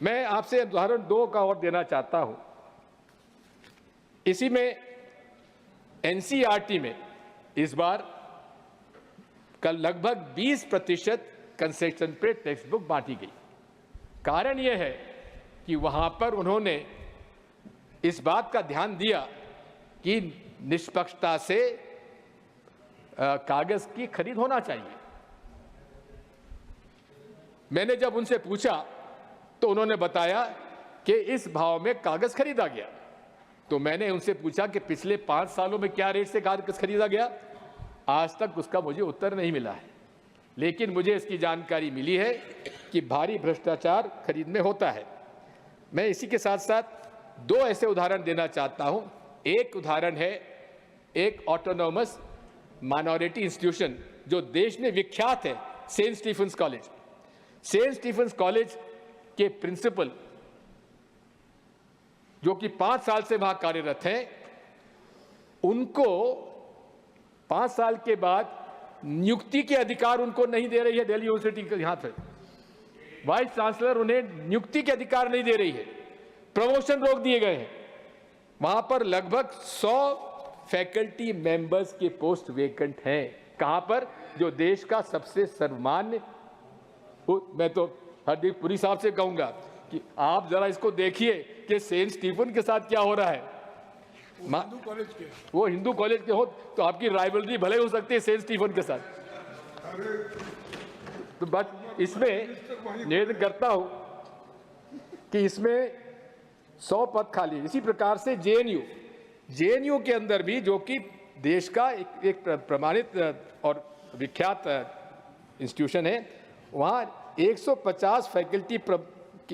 मैं आपसे उदाहरण 2 का और देना चाहता हूं। इसी में एनसीईआरटी में इस बार कल लगभग 20% कंसेशन पे टेक्स्ट बुक बांटी गई। कारण यह है कि वहां पर उन्होंने इस बात का ध्यान दिया कि निष्पक्षता से कागज की खरीद होना चाहिए। मैंने जब उनसे पूछा तो उन्होंने बताया कि इस भाव में कागज खरीदा गया। तो मैंने उनसे पूछा कि पिछले 5 सालों में क्या रेट से कागज खरीदा गया। आज तक उसका मुझे उत्तर नहीं मिला है, लेकिन मुझे इसकी जानकारी मिली है कि भारी भ्रष्टाचार खरीद में होता है। मैं इसी के साथ साथ 2 ऐसे उदाहरण देना चाहता हूं। एक उदाहरण है एक ऑटोनॉमस माइनॉरिटी इंस्टीट्यूशन जो देश में विख्यात है, Saint Stephen's college. Saint Stephen's college के प्रिंसिपल जो कि 5 साल से वहां कार्यरत हैं, उनको 5 साल के बाद नियुक्ति के अधिकार उनको नहीं दे रही है दिल्ली यूनिवर्सिटी के। यहां पे वाइस चांसलर उन्हें नियुक्ति के अधिकार नहीं दे रही है, प्रमोशन रोक दिए गए हैं। वहां पर लगभग 100 फैकल्टी मेंबर्स के पोस्ट वेकेंट हैं। कहां पर? जो देश का सबसे सर्वमान्य, मैं तो हरदीप पुरी साहब से कहूंगा कि आप जरा इसको देखिए कि सेंट स्टीफन के साथ क्या हो रहा है। वो हिंदू कॉलेज के हो तो आपकी राइवलरी भले हो सकती है सेंट स्टीफन के साथ। तो बस इसमें निवेदन करता हूं कि इसमें 100 पद खाली। इसी प्रकार से जेएनयू के अंदर भी, जो कि देश का एक प्रमाणित और विख्यात इंस्टीट्यूशन है, वहां 150 फैकल्टी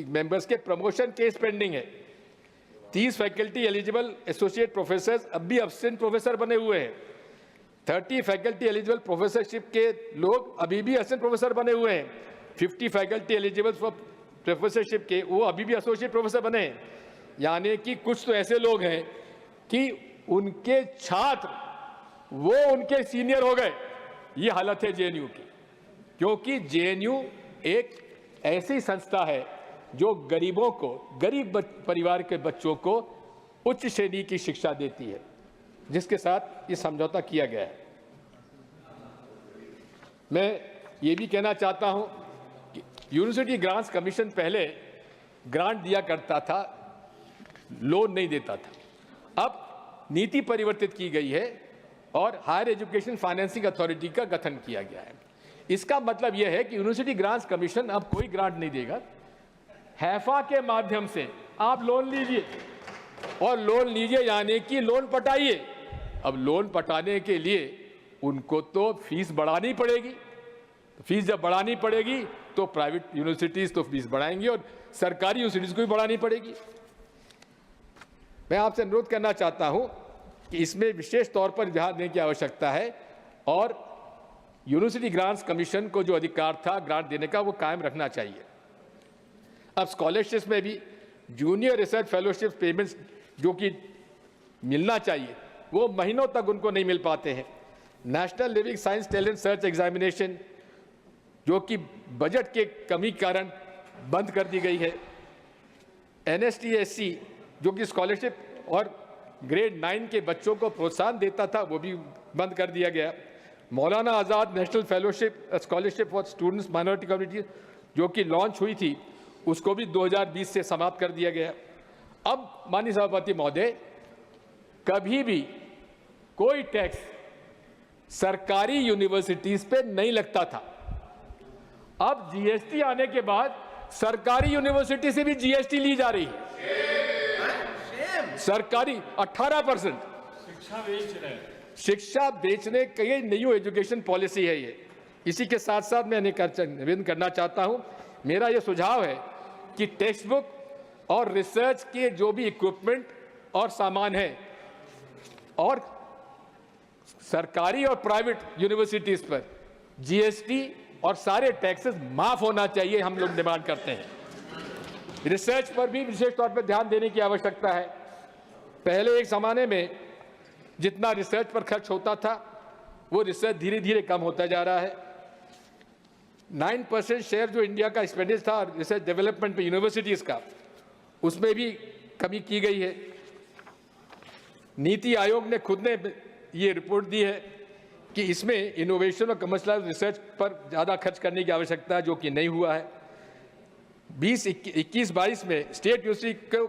मेंबर्स के प्रमोशन केस पेंडिंग है। 30 फैकल्टी एलिजिबल एसोसिएट प्रोफेसर अब भी असिस्टेंट प्रोफेसर बने हुए हैं। 30 फैकल्टी एलिजिबल प्रोफेसरशिप के लोग अभी भी असिस्टेंट प्रोफेसर बने हुए हैं। 50 फैकल्टी एलिजिबल फॉर प्रोफेसरशिप के वो अभी भी एसोसिएट प्रोफेसर बने हैं। यानी कि कुछ तो ऐसे लोग हैं कि उनके छात्र वो उनके सीनियर हो गए। ये हालत है जेएनयू की, क्योंकि जेएनयू एक ऐसी संस्था है जो गरीबों को, गरीब परिवार के बच्चों को उच्च श्रेणी की शिक्षा देती है, जिसके साथ ये समझौता किया गया है। मैं ये भी कहना चाहता हूं कि यूनिवर्सिटी ग्रांट्स कमीशन पहले ग्रांट दिया करता था, लोन नहीं देता था। अब नीति परिवर्तित की गई है और हायर एजुकेशन फाइनेंसिंग अथॉरिटी का गठन किया गया है। इसका मतलब यह है कि यूनिवर्सिटी ग्रांट्स कमीशन अब कोई ग्रांट नहीं देगा। हैफा के माध्यम से आप लोन लीजिए, और लोन लीजिए यानी कि लोन पटाइए। अब लोन पटाने के लिए उनको तो फीस बढ़ानी पड़ेगी। फीस जब बढ़ानी पड़ेगी तो प्राइवेट यूनिवर्सिटीज तो फीस बढ़ाएंगी और सरकारी यूनिवर्सिटीज को भी बढ़ानी पड़ेगी। मैं आपसे अनुरोध करना चाहता हूं कि इसमें विशेष तौर पर ध्यान देने की आवश्यकता है और यूनिवर्सिटी ग्रांट्स कमीशन को जो अधिकार था ग्रांट देने का, वो कायम रखना चाहिए। अब स्कॉलरशिप्स में भी जूनियर रिसर्च फेलोशिप पेमेंट्स जो कि मिलना चाहिए, वो महीनों तक उनको नहीं मिल पाते हैं। National living science talent search examination जो कि बजट के कमी के कारण बंद कर दी गई है। NSTSC जो कि स्कॉलरशिप और ग्रेड 9 के बच्चों को प्रोत्साहन देता था, वो भी बंद कर दिया गया। मौलाना Azad national fellowship scholarship for students minority community जो कि लॉन्च हुई थी, उसको भी 2020 से समाप्त कर दिया गया। अब माननीय सभापति महोदय, कभी भी कोई टैक्स सरकारी यूनिवर्सिटीज पे नहीं लगता था। अब जीएसटी आने के बाद सरकारी यूनिवर्सिटी से भी जीएसटी ली जा रही है। सरकारी 18% शिक्षा बेचने की न्यू एजुकेशन पॉलिसी है ये। इसी के साथ साथ मैं निवेदन करना चाहता हूं, मेरा यह सुझाव है कि टेक्स्ट बुक और रिसर्च के जो भी इक्विपमेंट और सामान है, और सरकारी और प्राइवेट यूनिवर्सिटीज पर जीएसटी और सारे टैक्सेस माफ होना चाहिए, हम लोग डिमांड करते हैं। रिसर्च पर भी विशेष तौर पर ध्यान देने की आवश्यकता है। पहले एक जमाने में जितना रिसर्च पर खर्च होता था, वो रिसर्च धीरे धीरे कम होता जा रहा है। 9% शेयर जो इंडिया का एक्सपेंडिचर था रिसर्च डेवलपमेंट में यूनिवर्सिटीज़ का, उसमें भी कमी की गई है। नीति आयोग ने खुद ने ये रिपोर्ट दी है कि इसमें इनोवेशन और कमर्शियल रिसर्च पर ज़्यादा खर्च करने की आवश्यकता है, जो कि नहीं हुआ है। 2021-22 में स्टेट यूनिवर्सिटी को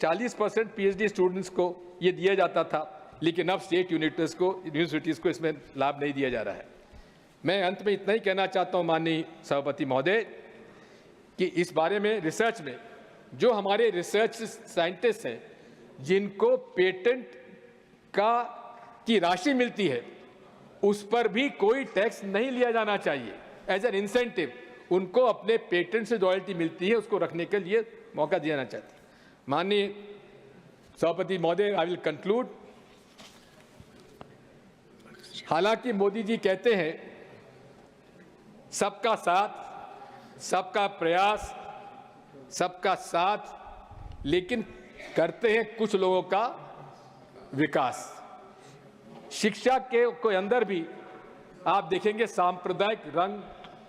40% PhD स्टूडेंट्स को ये दिया जाता था, लेकिन अब स्टेट यूनिवर्सिटीज़ को इसमें लाभ नहीं दिया जा रहा है। मैं अंत में इतना ही कहना चाहता हूँ माननीय सभापति महोदय कि इस बारे में रिसर्च में जो हमारे रिसर्च साइंटिस्ट हैं, जिनको पेटेंट की राशि मिलती है, उस पर भी कोई टैक्स नहीं लिया जाना चाहिए। एज एन इंसेंटिव उनको अपने पेटेंट से रॉयल्टी मिलती है, उसको रखने के लिए मौका दिया जाना चाहते हैं। माननीय सभापति महोदय, आई विल कंक्लूड। हालांकि मोदी जी कहते हैं सबका साथ, सबका प्रयास, सबका साथ, लेकिन करते हैं कुछ लोगों का विकास। शिक्षा के अंदर भी आप देखेंगे सांप्रदायिक रंग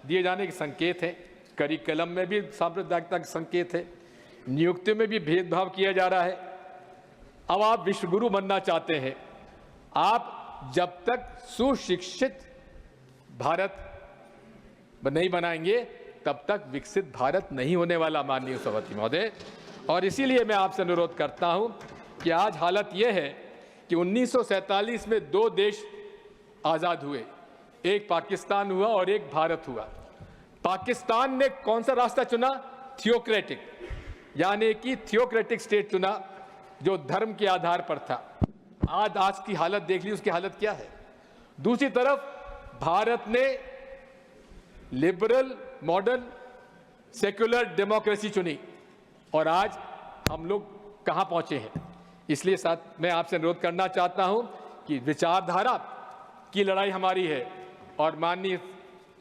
दिए जाने के संकेत हैं, करिकुलम में भी सांप्रदायिकता के संकेत है, नियुक्तियों में भी भेदभाव किया जा रहा है। अब आप विश्वगुरु बनना चाहते हैं। आप जब तक सुशिक्षित भारत नहीं बनाएंगे, तब तक विकसित भारत नहीं होने वाला, माननीय सभापति महोदय। और इसीलिए मैं आपसे अनुरोध करता हूं कि आज हालत यह है कि 1947 में 2 देश आज़ाद हुए, एक पाकिस्तान हुआ और एक भारत हुआ। पाकिस्तान ने कौन सा रास्ता चुना? थियोक्रेटिक, यानी कि थियोक्रेटिक स्टेट चुना, जो धर्म के आधार पर था। आज की हालत देख ली, उसकी हालत क्या है। दूसरी तरफ भारत ने लिबरल मॉडर्न सेक्युलर डेमोक्रेसी चुनी, और आज हम लोग कहां पहुंचे हैं। इसलिए साथ मैं आपसे अनुरोध करना चाहता हूं कि विचारधारा की लड़ाई हमारी है, और माननीय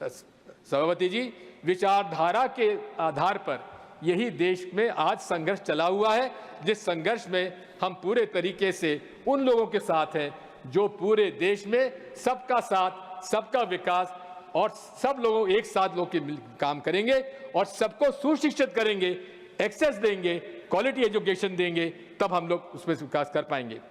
सभापति जी, विचारधारा के आधार पर यही देश में आज संघर्ष चला हुआ है, जिस संघर्ष में हम पूरे तरीके से उन लोगों के साथ हैं जो पूरे देश में सबका साथ, सबका विकास और सब लोगों एक साथ लोग के काम करेंगे और सबको सुशिक्षित करेंगे, एक्सेस देंगे, क्वालिटी एजुकेशन देंगे, तब हम लोग उसमें विकास कर पाएंगे।